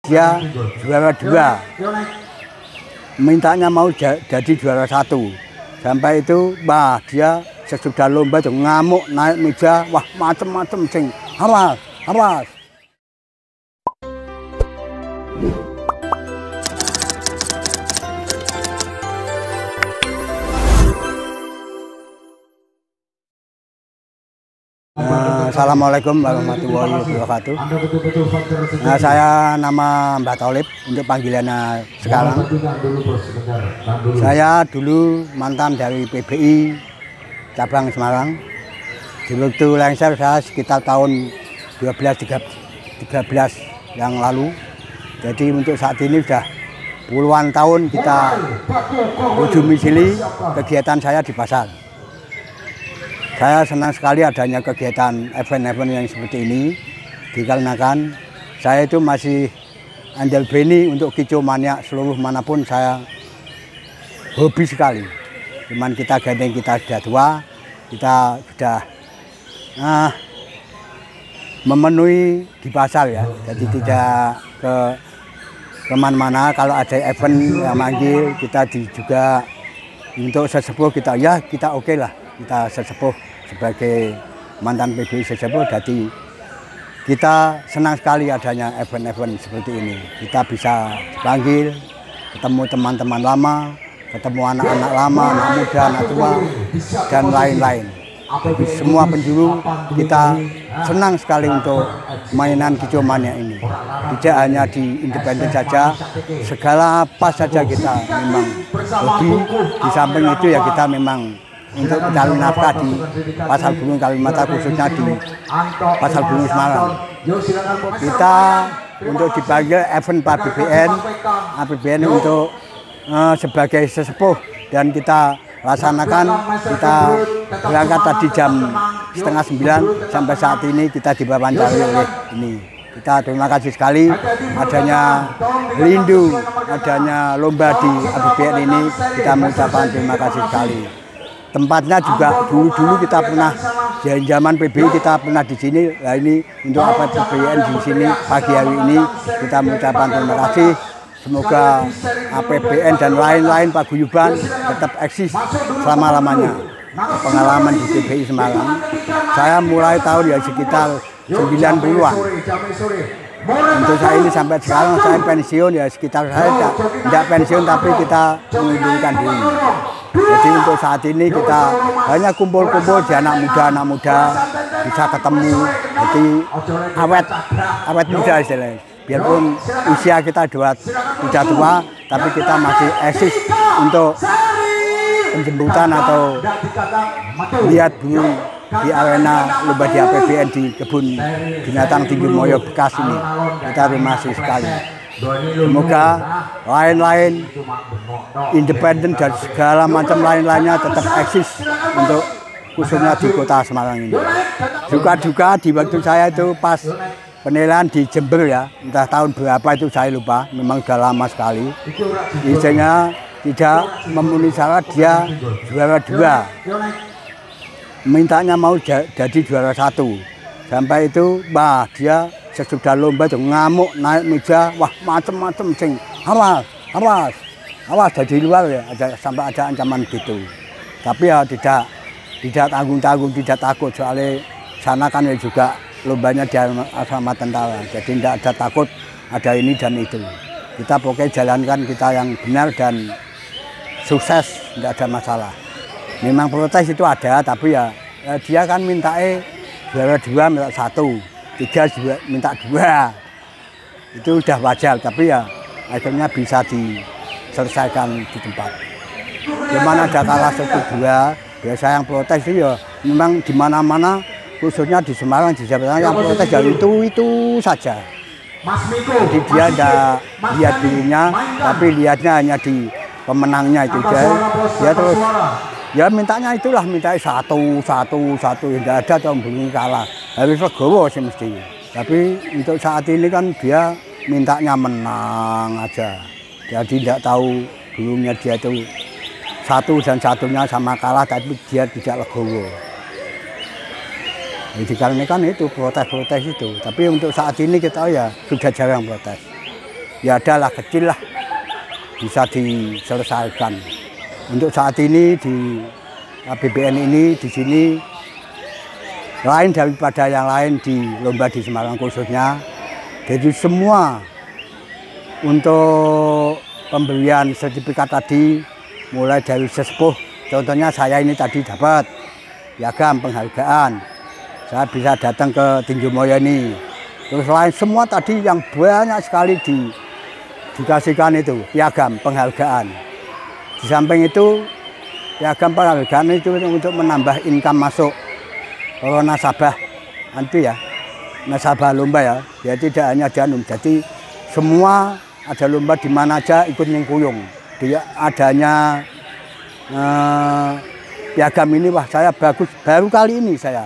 dia juara 2, mintanya mau jadi juara 1. Sampai itu, dia sesudah lomba itu ngamuk naik meja, wah macem-macem sing, awas, awas. Assalamualaikum warahmatullahi wabarakatuh. Saya nama Mbah Tholib untuk panggilannya sekarang. Saya dulu mantan dari PBI cabang Semarang. Dulu itu lengser saya sekitar tahun 12-13 yang lalu. Jadi untuk saat ini sudah puluhan tahun kita berdomisili kegiatan saya di pasar. Saya senang sekali adanya kegiatan event-event yang seperti ini, dikarenakan saya itu masih andal beni untuk kicau mania seluruh manapun saya hobi sekali. Cuman kita gandeng, kita sudah tua, kita sudah memenuhi di pasar ya, jadi tidak ke kemana-mana. Kalau ada event yang manggil, kita juga untuk sesepuh kita oke lah. Kita sesepuh sebagai mantan PBI sesepuh, jadi kita senang sekali adanya event-event seperti ini. Kita bisa dipanggil, ketemu teman-teman lama, ketemu anak-anak lama, anak muda, anak tua, dan lain-lain. Jadi semua penjuru kita senang sekali untuk mainan kicau mania ini. Tidak hanya di independen saja, segala apa saja kita memang hobi. Di samping itu ya kita memang untuk mencari nafkah di Pasar Burung Kalimantan, khususnya di Pasar Burung Semarang. Kita untuk dipanggil event APBN untuk sebagai sesepuh, dan kita laksanakan. Kita berangkat tadi jam 8:30 sampai saat ini kita diwawancari oleh ini. Kita terima kasih sekali adanya Lindu, adanya lomba di APBN ini. Kita mengucapkan terima kasih sekali. Tempatnya juga dulu kita pernah zaman PBI kita pernah di sini. Nah ini untuk APBN di sini pagi hari ini kita mengucapkan terima kasih. Semoga APBN dan lain-lain paguyuban tetap eksis selama-lamanya. Pengalaman di PBI Semarang, saya mulai tahun ya sekitar 90-an. Untuk saya ini sampai sekarang saya pensiun ya sekitar, saya tidak pensiun tapi kita mengundurkan diri. Jadi untuk saat ini kita hanya kumpul-kumpul di anak muda bisa ketemu. Jadi awet muda istilahnya. Biarpun usia kita sudah tua, tapi kita masih eksis untuk penjemputan atau lihat burung di arena lomba di APBN di kebun binatang Tinggi Moyo Bekas ini. Kita terima kasih sekali. Semoga lain-lain independen dan segala macam lain-lainnya tetap eksis untuk khususnya di kota Semarang ini. Juga di waktu saya itu pas penilaian di Jember ya, entah tahun berapa itu saya lupa, memang sudah lama sekali. Isinya tidak memenuhi syarat, dia juara 2. Mintanya mau jadi juara 1. Sampai itu, dia sesudah lomba itu ngamuk naik meja, wah macem-macem sing, awas, awas, awas dari luar ya, sampai ada ancaman gitu. Tapi ya tidak tanggung-tanggung, tidak takut, soalnya sana kan ya juga lombanya di asrama tentara, jadi tidak ada takut ada ini dan itu. Kita pokoknya jalankan kita yang benar dan sukses, tidak ada masalah. Memang protes itu ada, tapi ya dia kan minta juara 2 minta 1. 3 juga minta 2, itu udah wajar, tapi ya akhirnya bisa diselesaikan di tempat. Gimana ada kalah 1-2, biasa yang protes itu ya memang di mana-mana, khususnya di Semarang, di Jawa Tengah yang protes ya itu saja. Jadi dia tidak lihat dirinya, tapi lihatnya hanya di pemenangnya itu aja. Dia terus ya mintanya itulah, minta 1, tidak ada yang belum kalah. Harus legowo sih mesti. Tapi untuk saat ini kan dia mintanya menang aja. Jadi tidak tahu dulunya dia itu 1 dan 1-nya sama kalah, tapi dia tidak legowo. Jadi karena kan itu protes-protes itu. Tapi untuk saat ini kita ya sudah jarang protes. ya adalah kecil lah, bisa diselesaikan. Untuk saat ini di APBN ini di sini lain daripada yang lain di lomba di Semarang khususnya. Jadi semua untuk pemberian sertifikat tadi mulai dari sesepuh, contohnya saya ini tadi dapat piagam penghargaan, saya bisa datang ke Tinju Moyo ini. Terus lain semua tadi yang banyak sekali dikasihkan itu piagam penghargaan. Di samping itu piagam penghargaan itu untuk menambah income masuk kalau nasabah nanti ya, nasabah lomba ya, dia tidak hanya janum, jadi semua ada lomba di mana aja ikut nyengkuyung. Dia adanya piagam ini, wah saya bagus, baru kali ini saya.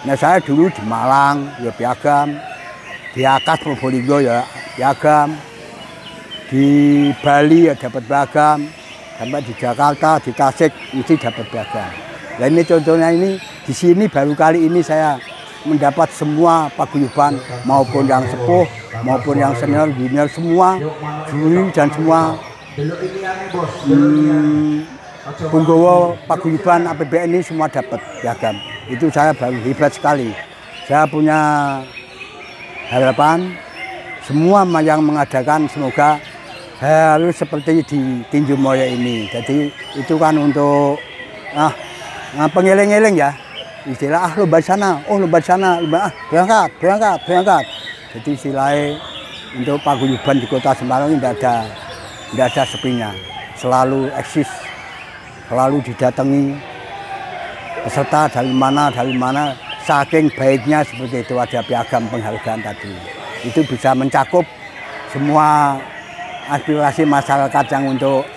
Nah saya dulu di Malang ya piagam, di Akas Probolinggo ya piagam, di Bali ya dapat piagam, sampai di Jakarta, di Tasik mesti dapat piagam. Nah ini contohnya ini di sini baru kali ini saya mendapat semua paguyuban maupun yang sepuh maupun yang senior, junior semua juri dan semua punggawa paguyuban APBN ini semua dapat piagam. Itu saya baru hebat sekali. Saya punya harapan semua yang mengadakan semoga harus seperti di Tinju Moyo ini. Jadi itu kan untuk pengeling-eling ya. Istilah lomba sana, lomba sana, lomba berangkat. Jadi istilahnya untuk paguyuban di Kota Semarang ini tidak ada sepinya, selalu eksis, selalu didatangi peserta dari mana, saking baiknya seperti itu ada piagam penghargaan tadi. Itu bisa mencakup semua aspirasi masyarakat yang untuk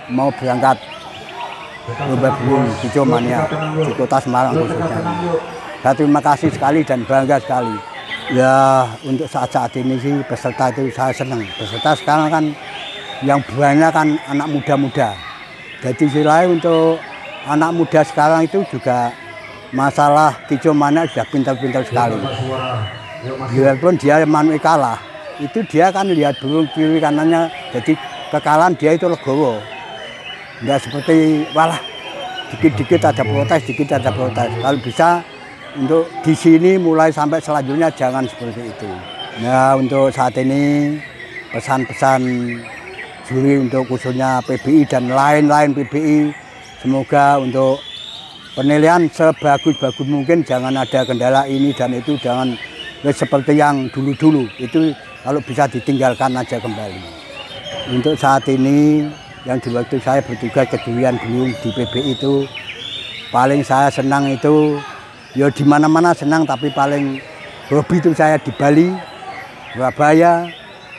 mau berangkat lomba burung hijau mania di Kota Semarang khususnya. Saya terima kasih sekali dan bangga sekali. Ya untuk saat-saat ini sih peserta itu saya senang. Peserta sekarang kan yang banyak kan anak muda-muda. Jadi istilahnya untuk anak muda sekarang itu juga masalah hijau mania sudah pintar-pintar sekali. Biarpun dia manual kalah, itu dia kan lihat burung kiri kanannya, jadi kekalahan dia itu legowo. Nggak seperti walah dikit-dikit ada protes, Kalau bisa untuk di sini mulai sampai selanjutnya jangan seperti itu. Nah untuk saat ini pesan-pesan juri untuk khususnya PBI dan lain-lain PBI, semoga untuk penilaian sebagus-bagus mungkin, jangan ada kendala ini dan itu, jangan seperti yang dulu-dulu. Itu kalau bisa ditinggalkan aja kembali. Untuk saat ini yang di waktu saya bertugas kejurian burung di PBI itu paling saya senang itu ya di mana-mana senang, tapi paling hobi itu saya di Bali, Surabaya,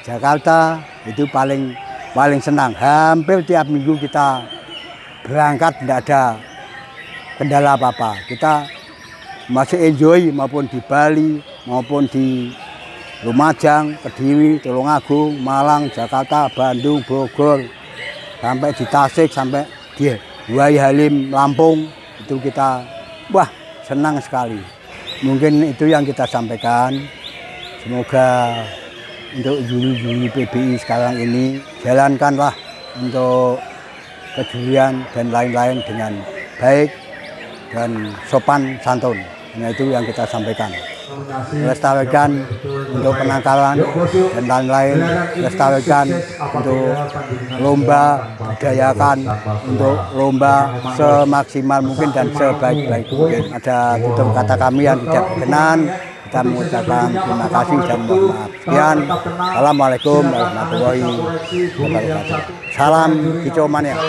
Jakarta itu paling senang. Hampir tiap minggu kita berangkat tidak ada kendala apa-apa. Kita masih enjoy maupun di Bali maupun di Lumajang, Kediri, Tulungagung, Malang, Jakarta, Bandung, Bogor, sampai di Tasik, sampai di Buai Halim, Lampung, itu kita wah senang sekali. Mungkin itu yang kita sampaikan. Semoga untuk juri-juri PBI sekarang ini jalankanlah untuk kejurian dan lain-lain dengan baik dan sopan santun. Nah itu yang kita sampaikan. Lestarikan untuk penangkaran dan lain-lain, lestarikan untuk lomba, budayakan untuk lomba semaksimal mungkin dan sebaik-baik mungkin. Ada tutur kata kami yang tidak berkenan, kita mengucapkan terima kasih dan mohon maaf. Sekian, Assalamualaikum warahmatullahi wabarakatuh. Salam hijau mania.